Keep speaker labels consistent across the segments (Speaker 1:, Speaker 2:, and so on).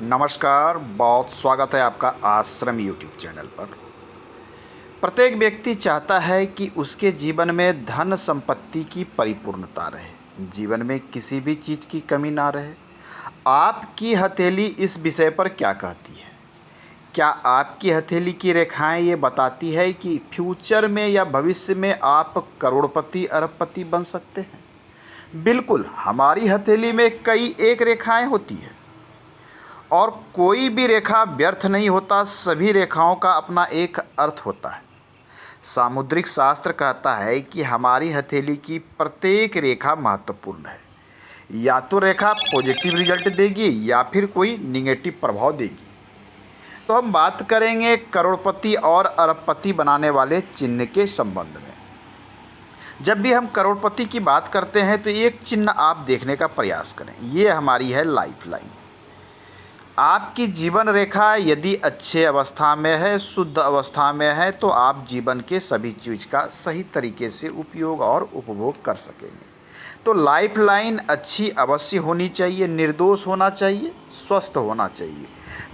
Speaker 1: नमस्कार, बहुत स्वागत है आपका आश्रम यूट्यूब चैनल पर। प्रत्येक व्यक्ति चाहता है कि उसके जीवन में धन संपत्ति की परिपूर्णता रहे, जीवन में किसी भी चीज़ की कमी ना रहे। आपकी हथेली इस विषय पर क्या कहती है? क्या आपकी हथेली की रेखाएं ये बताती है कि फ्यूचर में या भविष्य में आप करोड़पति अरबपति बन सकते हैं? बिल्कुल, हमारी हथेली में कई एक रेखाएं होती हैं और कोई भी रेखा व्यर्थ नहीं होता। सभी रेखाओं का अपना एक अर्थ होता है। सामुद्रिक शास्त्र कहता है कि हमारी हथेली की प्रत्येक रेखा महत्वपूर्ण है। या तो रेखा पॉजिटिव रिजल्ट देगी या फिर कोई निगेटिव प्रभाव देगी। तो हम बात करेंगे करोड़पति और अरबपति बनाने वाले चिन्ह के संबंध में। जब भी हम करोड़पति की बात करते हैं तो एक चिन्ह आप देखने का प्रयास करें। ये हमारी है लाइफ लाइन। आपकी जीवन रेखा यदि अच्छे अवस्था में है, शुद्ध अवस्था में है, तो आप जीवन के सभी चीज़ का सही तरीके से उपयोग और उपभोग कर सकेंगे। तो लाइफ लाइन अच्छी अवश्य होनी चाहिए, निर्दोष होना चाहिए, स्वस्थ होना चाहिए।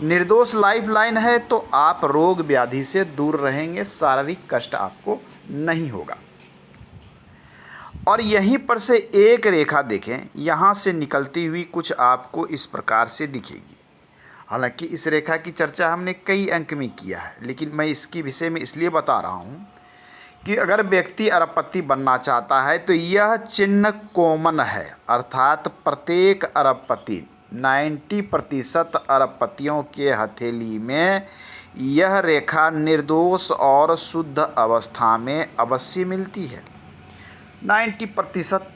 Speaker 1: निर्दोष लाइफ लाइन है तो आप रोग व्याधि से दूर रहेंगे, शारीरिक कष्ट आपको नहीं होगा। और यहीं पर से एक रेखा देखें, यहाँ से निकलती हुई कुछ आपको इस प्रकार से दिखेगी। हालांकि इस रेखा की चर्चा हमने कई अंक में किया है, लेकिन मैं इसके विषय में इसलिए बता रहा हूँ कि अगर व्यक्ति अरबपति बनना चाहता है तो यह चिन्ह कॉमन है, अर्थात प्रत्येक अरबपति 90% अरबपतियों के हथेली में यह रेखा निर्दोष और शुद्ध अवस्था में अवश्य मिलती है। 90%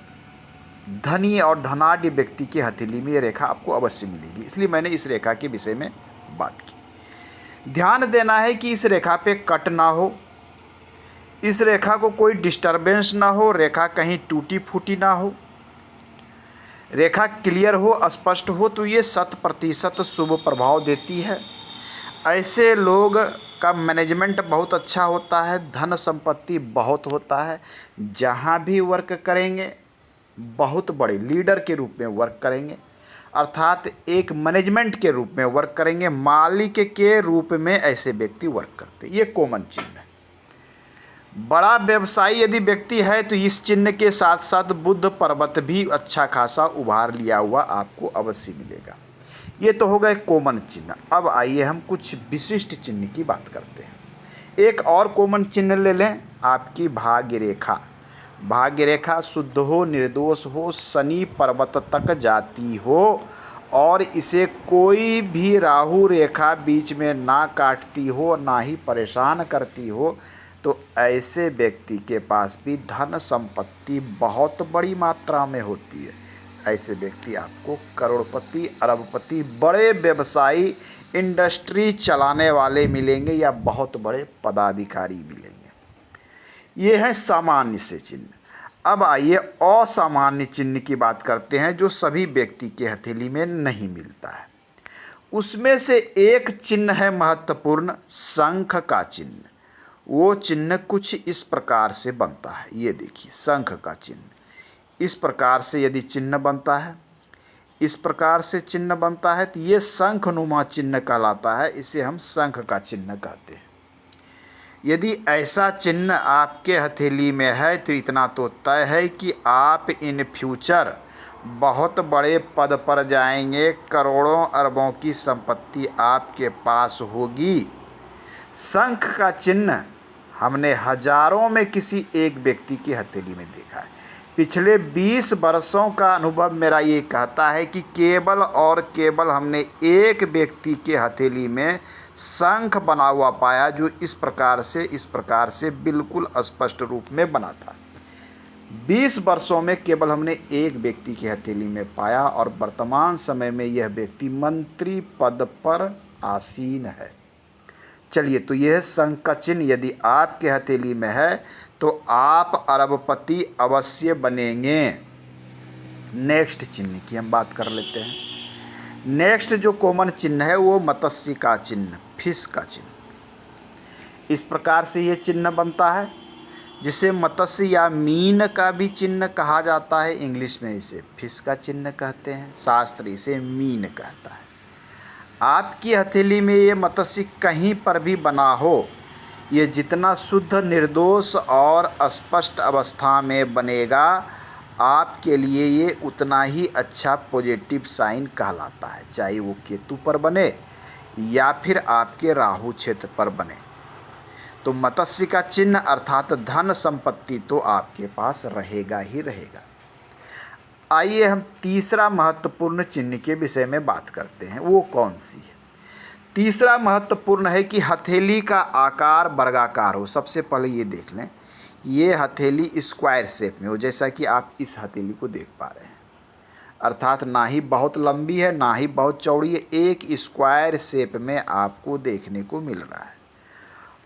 Speaker 1: धनी और धनाढ्य व्यक्ति की हथेली में ये रेखा आपको अवश्य मिलेगी। इसलिए मैंने इस रेखा के विषय में बात की। ध्यान देना है कि इस रेखा पे कट ना हो, इस रेखा को कोई डिस्टरबेंस ना हो, रेखा कहीं टूटी फूटी ना हो, रेखा क्लियर हो, स्पष्ट हो, तो ये 100% शुभ प्रभाव देती है। ऐसे लोग का मैनेजमेंट बहुत अच्छा होता है, धन संपत्ति बहुत होता है। जहाँ भी वर्क करेंगे बहुत बड़े लीडर के रूप में वर्क करेंगे, अर्थात एक मैनेजमेंट के रूप में वर्क करेंगे, मालिक के रूप में ऐसे व्यक्ति वर्क करते हैं। ये कॉमन चिन्ह है। बड़ा व्यवसायी यदि व्यक्ति है तो इस चिन्ह के साथ साथ बुद्ध पर्वत भी अच्छा खासा उभार लिया हुआ आपको अवश्य मिलेगा। ये तो हो गए कॉमन चिन्ह। अब आइए हम कुछ विशिष्ट चिन्ह की बात करते हैं। एक और कॉमन चिन्ह ले लें, आपकी भाग्य रेखा। भाग्य रेखा शुद्ध हो, निर्दोष हो, शनि पर्वत तक जाती हो और इसे कोई भी राहु रेखा बीच में ना काटती हो, ना ही परेशान करती हो, तो ऐसे व्यक्ति के पास भी धन संपत्ति बहुत बड़ी मात्रा में होती है। ऐसे व्यक्ति आपको करोड़पति, अरबपति, बड़े व्यवसायी, इंडस्ट्री चलाने वाले मिलेंगे या बहुत बड़े पदाधिकारी मिलेंगे। ये है सामान्य से चिन्ह। अब आइए असामान्य चिन्ह की बात करते हैं जो सभी व्यक्ति के हथेली में नहीं मिलता है। उसमें से एक चिन्ह है महत्वपूर्ण, शंख का चिन्ह। वो चिन्ह कुछ इस प्रकार से बनता है। ये देखिए, शंख का चिन्ह इस प्रकार से यदि चिन्ह बनता है, इस प्रकार से चिन्ह बनता है तो ये शंखनुमा चिन्ह कहलाता है। इसे हम शंख का चिन्ह कहते हैं। यदि ऐसा चिन्ह आपके हथेली में है तो इतना तो तय है कि आप इन फ्यूचर बहुत बड़े पद पर जाएंगे, करोड़ों अरबों की संपत्ति आपके पास होगी। शंख का चिन्ह हमने हजारों में किसी एक व्यक्ति की हथेली में देखा है। पिछले 20 वर्षों का अनुभव मेरा ये कहता है कि केवल और केवल हमने एक व्यक्ति के हथेली में शंख बना हुआ पाया जो इस प्रकार से बिल्कुल स्पष्ट रूप में बना था। 20 वर्षों में केवल हमने एक व्यक्ति की हथेली में पाया और वर्तमान समय में यह व्यक्ति मंत्री पद पर आसीन है। चलिए, तो यह शंख का चिन्ह यदि आपके हथेली में है तो आप अरबपति अवश्य बनेंगे। नेक्स्ट चिन्ह की हम बात कर लेते हैं। नेक्स्ट जो कॉमन चिन्ह है वो मत्स्य का चिन्ह, फिश का चिन्ह। इस प्रकार से ये चिन्ह बनता है, जिसे मत्स्य या मीन का भी चिन्ह कहा जाता है। इंग्लिश में इसे फिश का चिन्ह कहते हैं, शास्त्र इसे मीन कहता है। आपकी हथेली में ये मत्स्य कहीं पर भी बना हो, ये जितना शुद्ध, निर्दोष और स्पष्ट अवस्था में बनेगा, आपके लिए ये उतना ही अच्छा पॉजिटिव साइन कहलाता है, चाहे वो केतु पर बने या फिर आपके राहु क्षेत्र पर बने। तो मत्स्य का चिन्ह अर्थात धन संपत्ति तो आपके पास रहेगा ही रहेगा। आइए हम तीसरा महत्वपूर्ण चिन्ह के विषय में बात करते हैं। वो कौन सी है? तीसरा महत्वपूर्ण है कि हथेली का आकार वर्गाकार हो। सबसे पहले ये देख लें, ये हथेली स्क्वायर शेप में हो, जैसा कि आप इस हथेली को देख पा रहे हैं। अर्थात ना ही बहुत लंबी है ना ही बहुत चौड़ी है, एक स्क्वायर शेप में आपको देखने को मिल रहा है।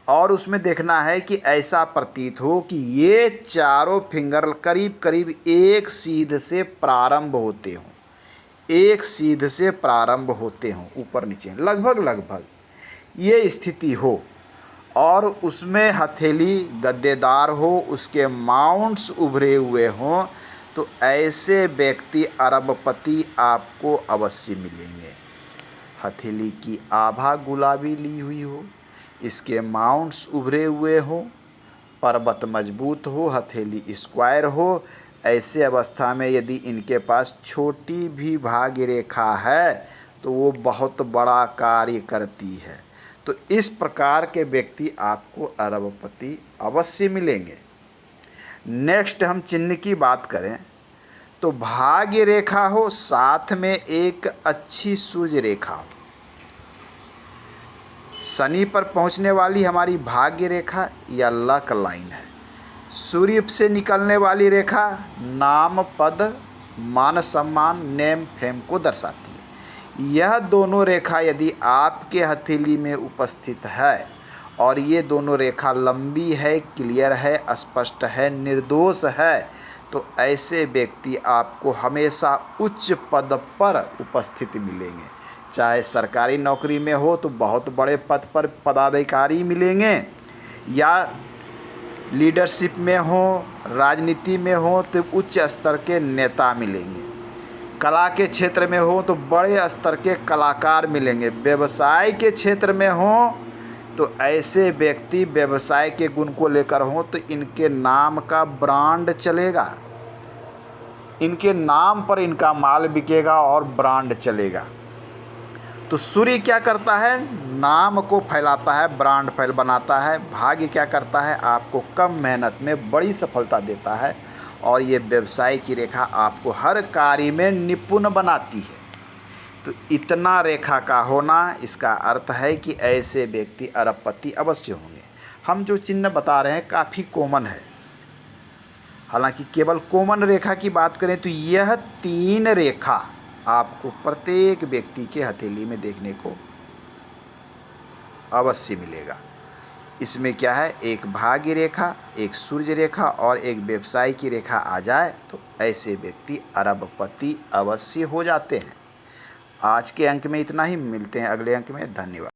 Speaker 1: और उसमें देखना है कि ऐसा प्रतीत हो कि ये चारों फिंगर करीब करीब एक सीध से प्रारंभ होते हों, एक सीध से प्रारंभ होते हों, ऊपर नीचे लगभग ये स्थिति हो, और उसमें हथेली गद्देदार हो, उसके माउंट्स उभरे हुए हों, तो ऐसे व्यक्ति अरबपति आपको अवश्य मिलेंगे। हथेली की आभा गुलाबी ली हुई हो, इसके माउंट्स उभरे हुए हो, पर्वत मजबूत हो, हथेली स्क्वायर हो, ऐसे अवस्था में यदि इनके पास छोटी भी भाग्य रेखा है तो वो बहुत बड़ा कार्य करती है। तो इस प्रकार के व्यक्ति आपको अरबपति अवश्य मिलेंगे। नेक्स्ट हम चिन्ह की बात करें तो भाग्य रेखा हो, साथ में एक अच्छी सूर्य रेखा हो। शनि पर पहुंचने वाली हमारी भाग्य रेखा या लक लाइन है। सूर्य से निकलने वाली रेखा नाम, पद, मान सम्मान, नेम फेम को दर्शाती है। यह दोनों रेखा यदि आपके हथेली में उपस्थित है और ये दोनों रेखा लंबी है, क्लियर है, स्पष्ट है, निर्दोष है, तो ऐसे व्यक्ति आपको हमेशा उच्च पद पर उपस्थित मिलेंगे। चाहे सरकारी नौकरी में हो तो बहुत बड़े पद पर पदाधिकारी मिलेंगे, या लीडरशिप में हो, राजनीति में हो तो उच्च स्तर के नेता मिलेंगे। कला के क्षेत्र में हो तो बड़े स्तर के कलाकार मिलेंगे। व्यवसाय के क्षेत्र में हो तो ऐसे व्यक्ति व्यवसाय के गुण को लेकर हो तो इनके नाम का ब्रांड चलेगा, इनके नाम पर इनका माल बिकेगा और ब्रांड चलेगा। तो सूर्य क्या करता है? नाम को फैलाता है, ब्रांड बनाता है। भाग्य क्या करता है? आपको कम मेहनत में बड़ी सफलता देता है, और ये व्यवसाय की रेखा आपको हर कार्य में निपुण बनाती है। तो इतना रेखा का होना, इसका अर्थ है कि ऐसे व्यक्ति अरबपति अवश्य होंगे। हम जो चिन्ह बता रहे हैं काफ़ी कॉमन है। हालांकि केवल कॉमन रेखा की बात करें तो यह 3 रेखा आपको प्रत्येक व्यक्ति के हथेली में देखने को अवश्य मिलेगा। इसमें क्या है, एक भाग्य रेखा, एक सूर्य रेखा और एक व्यवसाय की रेखा आ जाए तो ऐसे व्यक्ति अरबपति अवश्य हो जाते हैं। आज के अंक में इतना ही, मिलते हैं अगले अंक में। धन्यवाद।